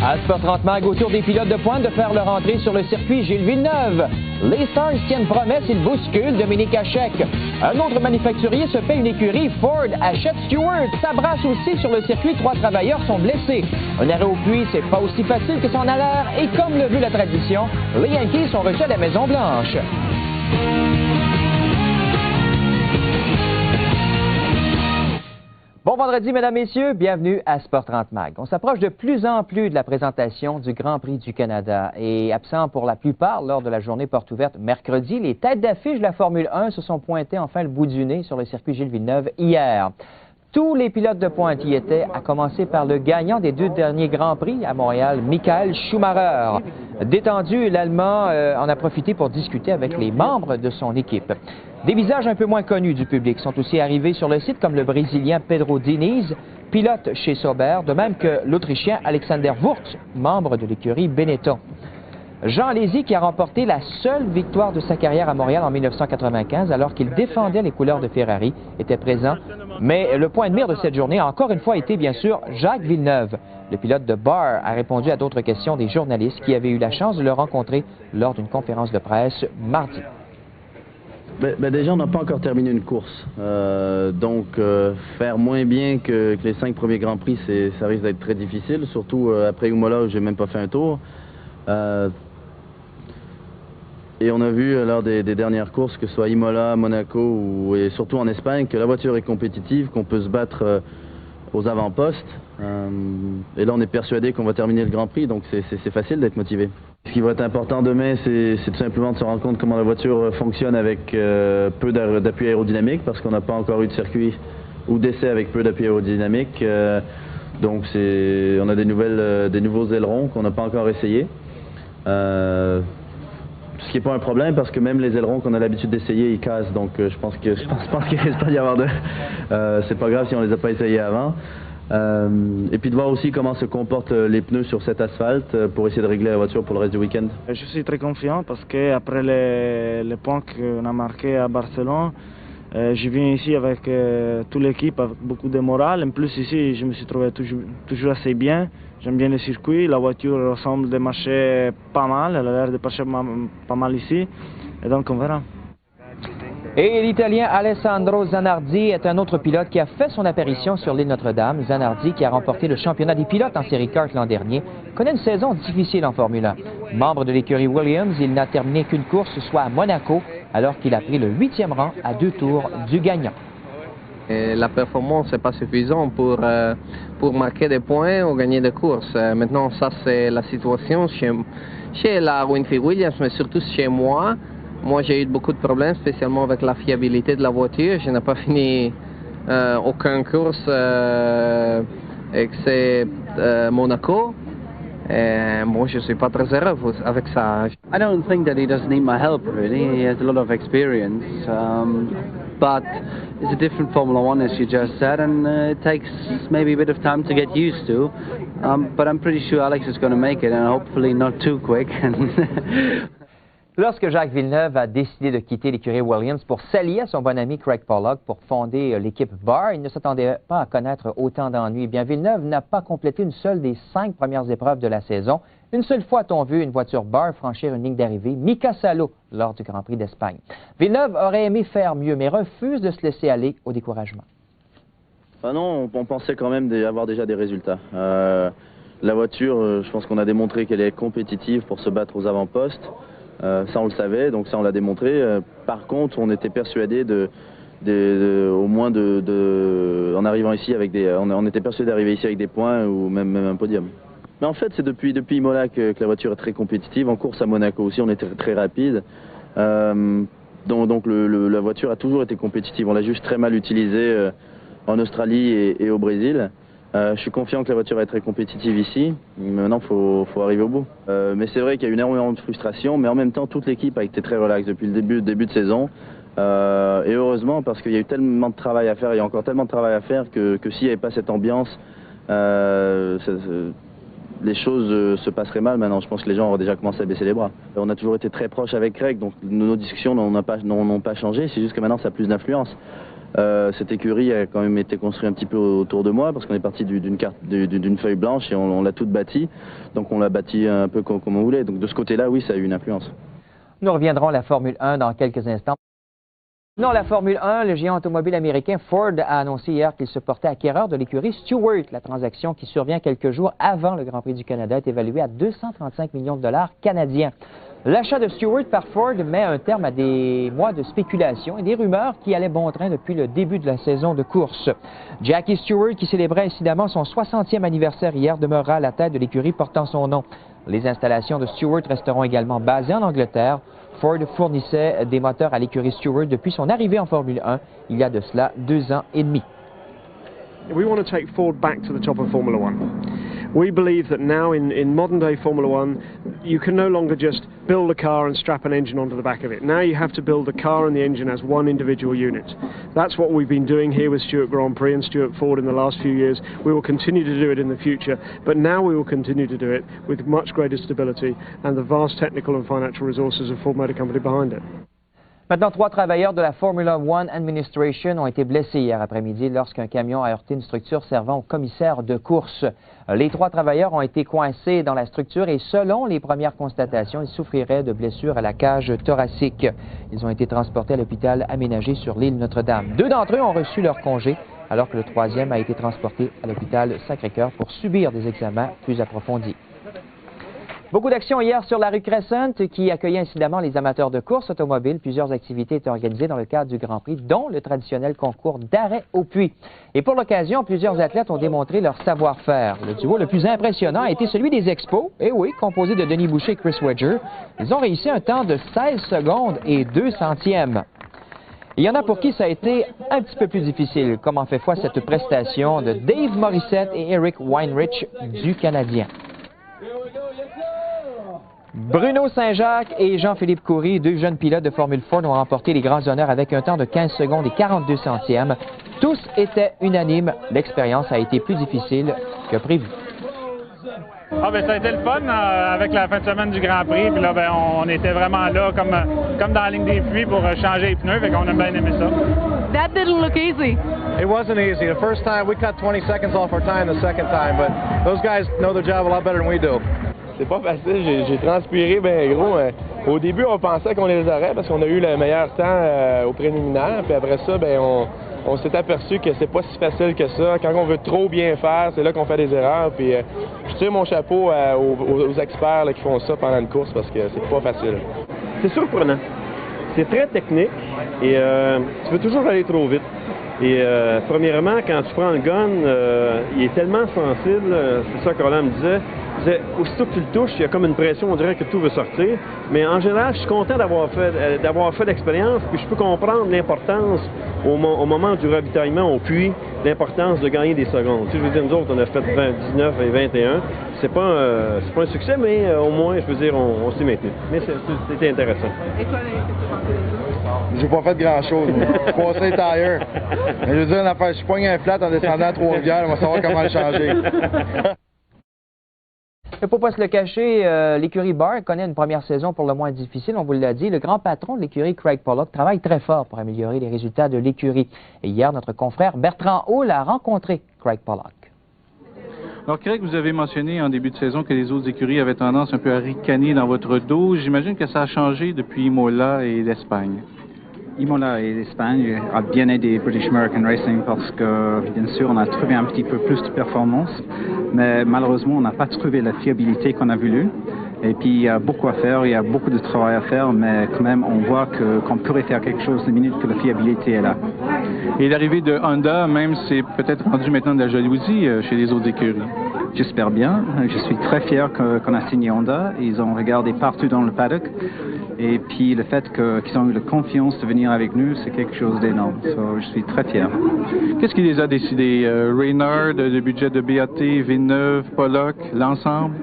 À Sport 30 Mag, au tour des pilotes de pointe de faire leur entrée sur le circuit Gilles Villeneuve. Les Stars tiennent promesse, ils bousculent Dominique Hachek. Un autre manufacturier se fait une écurie, Ford achète Stewart. Ça brasse aussi sur le circuit, 3 travailleurs sont blessés. Un arrêt au puits, c'est pas aussi facile que ça en a l'air. Et comme le veut la tradition, les Yankees sont reçus à la Maison-Blanche. Bon vendredi, mesdames, messieurs, bienvenue à Sport 30 Mag. On s'approche de plus en plus de la présentation du Grand Prix du Canada. Et absent pour la plupart lors de la journée porte ouverte mercredi, les têtes d'affiche de la Formule 1 se sont pointées enfin le bout du nez sur le circuit Gilles Villeneuve hier. Tous les pilotes de pointe y étaient, à commencer par le gagnant des 2 derniers Grands Prix à Montréal, Michael Schumacher. Détendu, l'Allemand en a profité pour discuter avec les membres de son équipe. Des visages un peu moins connus du public sont aussi arrivés sur le site, comme le Brésilien Pedro Diniz, pilote chez Sauber, de même que l'Autrichien Alexander Wurz, membre de l'écurie Benetton. Jean Alesi, qui a remporté la seule victoire de sa carrière à Montréal en 1995, alors qu'il défendait les couleurs de Ferrari, était présent. Mais le point de mire de cette journée a encore une fois été, bien sûr, Jacques Villeneuve. Le pilote de Barr a répondu à d'autres questions des journalistes qui avaient eu la chance de le rencontrer lors d'une conférence de presse mardi. Déjà, on n'a pas encore terminé une course. Donc, faire moins bien que les 5 premiers Grands Prix, ça risque d'être très difficile, surtout après Imola où j'ai même pas fait un tour. Et on a vu lors des dernières courses, que ce soit Imola, Monaco et surtout en Espagne, que la voiture est compétitive, qu'on peut se battre aux avant-postes. Et là, on est persuadé qu'on va terminer le Grand Prix, donc c'est facile d'être motivé. Ce qui va être important demain, c'est tout simplement de se rendre compte comment la voiture fonctionne avec peu d'appui aérodynamique, parce qu'on n'a pas encore eu de circuit ou d'essai avec peu d'appui aérodynamique. Donc on a des nouveaux ailerons qu'on n'a pas encore essayé. Ce qui n'est pas un problème, parce que même les ailerons qu'on a l'habitude d'essayer, ils cassent. Donc je pense qu'il risque pas d'y avoir de... c'est pas grave si on les a pas essayés avant. Et puis de voir aussi comment se comportent les pneus sur cet asphalte pour essayer de régler la voiture pour le reste du week-end. Je suis très confiant parce qu'après les points qu'on a marqués à Barcelone, je viens ici avec toute l'équipe, avec beaucoup de morale. En plus ici, je me suis trouvé toujours assez bien. J'aime bien le circuit, la voiture semble de marcher pas mal, elle a l'air de marcher pas mal ici, et donc on verra. Et l'Italien Alessandro Zanardi est un autre pilote qui a fait son apparition sur l'île Notre-Dame. Zanardi, qui a remporté le championnat des pilotes en série kart l'an dernier, connaît une saison difficile en Formule 1. Membre de l'écurie Williams, il n'a terminé qu'une course, soit à Monaco, alors qu'il a pris le 8e rang à 2 tours du gagnant. Et la performance n'est pas suffisante pour marquer des points ou gagner des courses. Maintenant, ça c'est la situation chez la Winfield Williams, mais surtout chez moi. Moi, j'ai eu beaucoup de problèmes, spécialement avec la fiabilité de la voiture. Je n'ai pas fini aucune course except Monaco. Et moi, je ne suis pas très heureux avec ça. I don't think that he doesn't need my help, really. He has a lot of experience. But it's a different Formula One, as you just said, and it takes maybe a bit of time to get used to. But I'm pretty sure Alex is going to make it, and hopefully not too quick. Lorsque Jacques Villeneuve a décidé de quitter l'écurie Williams pour s'allier à son bon ami Craig Pollock pour fonder l'équipe Barr, il ne s'attendait pas à connaître autant d'ennuis. Bien, Villeneuve n'a pas complété une seule des 5 premières épreuves de la saison. Une seule fois a-t-on vu une voiture Barr franchir une ligne d'arrivée, Mika Salo, lors du Grand Prix d'Espagne. Villeneuve aurait aimé faire mieux, mais refuse de se laisser aller au découragement. Non, on pensait quand même avoir déjà des résultats. La voiture, je pense qu'on a démontré qu'elle est compétitive pour se battre aux avant-postes. Ça on le savait, donc ça on l'a démontré. Par contre, on était persuadé au moins en arrivant ici avec on était persuadé d'arriver ici avec des points ou même un podium. Mais en fait, c'est depuis Imola que la voiture est très compétitive. En course à Monaco aussi, on était très rapide. Donc la voiture a toujours été compétitive. On l'a juste très mal utilisée en Australie et au Brésil. Je suis confiant que la voiture va être très compétitive ici. Maintenant, il faut arriver au bout. Mais c'est vrai qu'il y a eu énormément de frustration, mais en même temps, toute l'équipe a été très relaxe depuis le début de saison. Et heureusement, parce qu'il y a eu tellement de travail à faire, il y a encore tellement de travail à faire que s'il n'y avait pas cette ambiance, les choses se passeraient mal maintenant. Je pense que les gens auraient déjà commencé à baisser les bras. On a toujours été très proches avec Craig, donc nos discussions n'ont pas changé, c'est juste que maintenant ça a plus d'influence. Cette écurie a quand même été construite un petit peu autour de moi parce qu'on est parti d'une feuille blanche et on l'a toute bâtie. Donc on l'a bâtie un peu comme on voulait. Donc de ce côté-là, oui, ça a eu une influence. Nous reviendrons à la Formule 1 dans quelques instants. Non, la Formule 1, le géant automobile américain Ford a annoncé hier qu'il se portait acquéreur de l'écurie Stewart. La transaction qui survient quelques jours avant le Grand Prix du Canada est évaluée à 235 millions de dollars canadiens. L'achat de Stewart par Ford met un terme à des mois de spéculation et des rumeurs qui allaient bon train depuis le début de la saison de course. Jackie Stewart, qui célébrait incidemment son 60e anniversaire hier, demeurera à la tête de l'écurie portant son nom. Les installations de Stewart resteront également basées en Angleterre. Ford fournissait des moteurs à l'écurie Stewart depuis son arrivée en Formule 1 il y a de cela 2 ans et demi. We want to take Ford back to the top of Formula One. We believe that now in modern day Formula One, you can no longer just build a car and strap an engine onto the back of it. Now you have to build the car and the engine as one individual unit. That's what we've been doing here with Stewart Grand Prix and Stewart Ford in the last few years. We will continue to do it in the future, but now we will continue to do it with much greater stability and the vast technical and financial resources of Ford Motor Company behind it. Maintenant, 3 travailleurs de la Formula One Administration ont été blessés hier après-midi lorsqu'un camion a heurté une structure servant au commissaire de course. Les 3 travailleurs ont été coincés dans la structure et selon les premières constatations, ils souffriraient de blessures à la cage thoracique. Ils ont été transportés à l'hôpital aménagé sur l'île Notre-Dame. 2 d'entre eux ont reçu leur congé, alors que le 3e a été transporté à l'hôpital Sacré-Cœur pour subir des examens plus approfondis. Beaucoup d'actions hier sur la rue Crescent qui accueillait incidemment les amateurs de course automobile. Plusieurs activités étaient organisées dans le cadre du Grand Prix, dont le traditionnel concours d'arrêt au puits. Et pour l'occasion, plusieurs athlètes ont démontré leur savoir-faire. Le duo le plus impressionnant a été celui des Expos, et oui, composé de Denis Boucher et Chris Wedger. Ils ont réussi un temps de 16 secondes et 2 centièmes. Il y en a pour qui ça a été un petit peu plus difficile, comme en fait foi cette prestation de Dave Morissette et Eric Weinrich du Canadien. Bruno Saint-Jacques et Jean-Philippe Coury, 2 jeunes pilotes de Formule Ford, ont remporté les grands honneurs avec un temps de 15 secondes et 42 centièmes. Tous étaient unanimes. L'expérience a été plus difficile que prévu. Ça a été le fun avec la fin de semaine du Grand Prix. Puis là, on était vraiment là comme dans la ligne des puits pour changer les pneus. Fait qu'on a bien aimé ça. That didn't look easy. It wasn't easy. The first time, we cut 20 seconds off our time the second time, but those guys know their job a lot better than we do. C'est pas facile, j'ai transpiré bien gros. Au début, on pensait qu'on les aurait parce qu'on a eu le meilleur temps au préliminaire. Puis après ça, on s'est aperçu que c'est pas si facile que ça. Quand on veut trop bien faire, c'est là qu'on fait des erreurs. Puis je tire mon chapeau aux experts là, qui font ça pendant une course parce que c'est pas facile. C'est surprenant. C'est très technique et tu veux toujours aller trop vite. Et premièrement, quand tu prends le gun, il est tellement sensible, c'est ça que Roland me disait. Aussitôt que tu le touches, il y a comme une pression, on dirait que tout veut sortir. Mais en général, je suis content d'avoir fait l'expérience, puis je peux comprendre l'importance au moment du ravitaillement au puits, l'importance de gagner des secondes. Tu sais, je veux dire, nous autres, on a fait 19 et 21. C'est pas un succès, mais au moins, je veux dire, on s'est maintenu. Mais c'était intéressant. Et toi, J'ai pas fait grand-chose. J'ai passé les tires. Mais je veux dire, une affaire, je pogne un flat en descendant à Trois-Rivières, on va savoir comment le changer. Il ne faut pas se le cacher, l'écurie Barr connaît une première saison pour le moins difficile, on vous l'a dit. Le grand patron de l'écurie, Craig Pollock, travaille très fort pour améliorer les résultats de l'écurie. Et hier, notre confrère Bertrand Hull a rencontré Craig Pollock. Alors, Craig, vous avez mentionné en début de saison que les autres écuries avaient tendance un peu à ricaner dans votre dos. J'imagine que ça a changé depuis Imola et l'Espagne. Imola et l'Espagne a bien aidé British American Racing parce que, bien sûr, on a trouvé un petit peu plus de performance, mais malheureusement, on n'a pas trouvé la fiabilité qu'on a voulu. Et puis, il y a beaucoup à faire, il y a beaucoup de travail à faire, mais quand même, on voit qu'on pourrait faire quelque chose de minute que la fiabilité est là. Et l'arrivée de Honda, même, c'est peut-être rendu maintenant de la jalousie chez les autres écuries. J'espère bien. Je suis très fier qu'on a signé Honda. Ils ont regardé partout dans le paddock. Et puis le fait qu'ils ont eu la confiance de venir avec nous, c'est quelque chose d'énorme. Je suis très fier. Qu'est-ce qui les a décidés? Reynard, le budget de BAT, Villeneuve, Pollock, l'ensemble?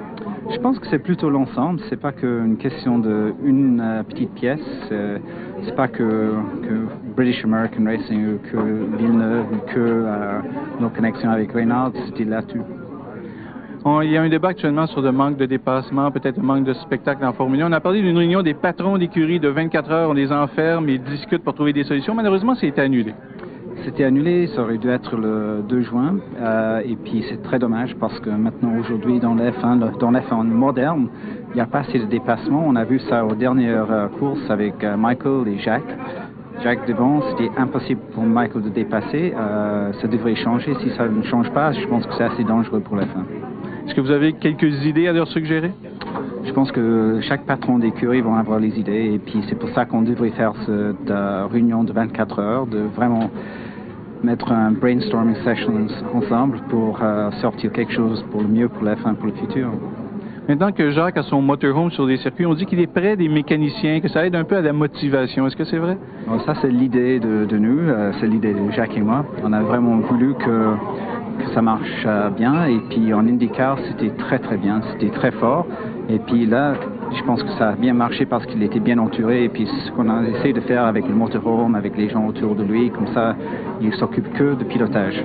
Je pense que c'est plutôt l'ensemble. C'est pas qu'une question d'une petite pièce. C'est pas que British American Racing ou que Villeneuve ou que nos connexions avec Reynard, c'était là tout. Il y a un débat actuellement sur le manque de dépassement, peut-être le manque de spectacle en Formule 1. On a parlé d'une réunion des patrons d'écurie de 24 heures, on les enferme, ils discutent pour trouver des solutions. Malheureusement, c'est annulé. C'était annulé, ça aurait dû être le 2 juin. Et puis c'est très dommage parce que maintenant, aujourd'hui, dans l'F1 moderne, il n'y a pas assez de dépassement. On a vu ça aux dernières courses avec Michael et Jacques. Jacques devant, c'était impossible pour Michael de dépasser. Ça devrait changer. Si ça ne change pas, je pense que c'est assez dangereux pour l'F1. Est-ce que vous avez quelques idées à leur suggérer? Je pense que chaque patron d'écurie va avoir les idées. Et puis c'est pour ça qu'on devrait faire cette réunion de 24 heures, de vraiment mettre un brainstorming session ensemble pour sortir quelque chose pour le mieux pour l'F1 pour le futur. Maintenant que Jacques a son motorhome sur des circuits, on dit qu'il est près des mécaniciens, que ça aide un peu à la motivation. Est-ce que c'est vrai? Alors ça, c'est l'idée de nous, c'est l'idée de Jacques et moi. On a vraiment voulu que ça marche bien. Et puis en IndyCar, c'était très bien, c'était très fort. Et puis là, je pense que ça a bien marché parce qu'il était bien entouré. Et puis c'est ce qu'on a essayé de faire avec le motorhome, avec les gens autour de lui. Comme ça, il s'occupe que de pilotage.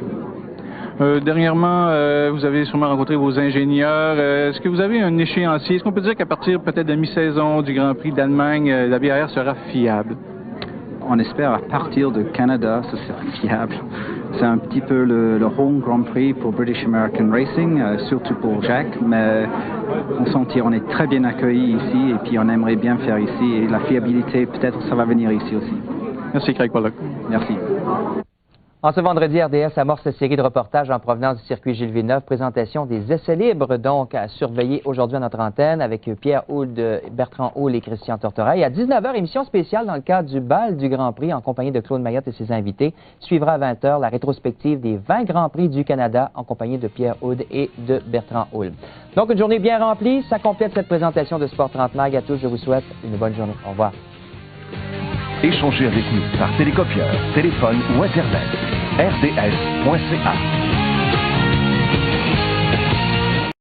Dernièrement, vous avez sûrement rencontré vos ingénieurs. Est-ce que vous avez un échéancier? Est-ce qu'on peut dire qu'à partir peut-être de mi-saison du Grand Prix d'Allemagne, la BAR sera fiable? On espère à partir de Canada, ce sera fiable. C'est un petit peu le home Grand Prix pour British American Racing, surtout pour Jacques, mais on est très bien accueillis ici et puis on aimerait bien faire ici. Et la fiabilité, peut-être ça va venir ici aussi. Merci Craig Pollock. Merci. En ce vendredi, RDS amorce la série de reportages en provenance du circuit Gilles Villeneuve. Présentation des essais libres, donc, à surveiller aujourd'hui à notre antenne avec Pierre Hould, Bertrand Houle et Christian Tortoreille. À 19h, émission spéciale dans le cadre du bal du Grand Prix en compagnie de Claude Mayotte et ses invités. Suivra à 20h la rétrospective des 20 Grands Prix du Canada en compagnie de Pierre Hould et de Bertrand Houle. Donc, une journée bien remplie. Ça complète cette présentation de Sport 30 Mag. À tous, je vous souhaite une bonne journée. Au revoir. Échangez avec nous par télécopieur, téléphone ou Internet. RDS.ca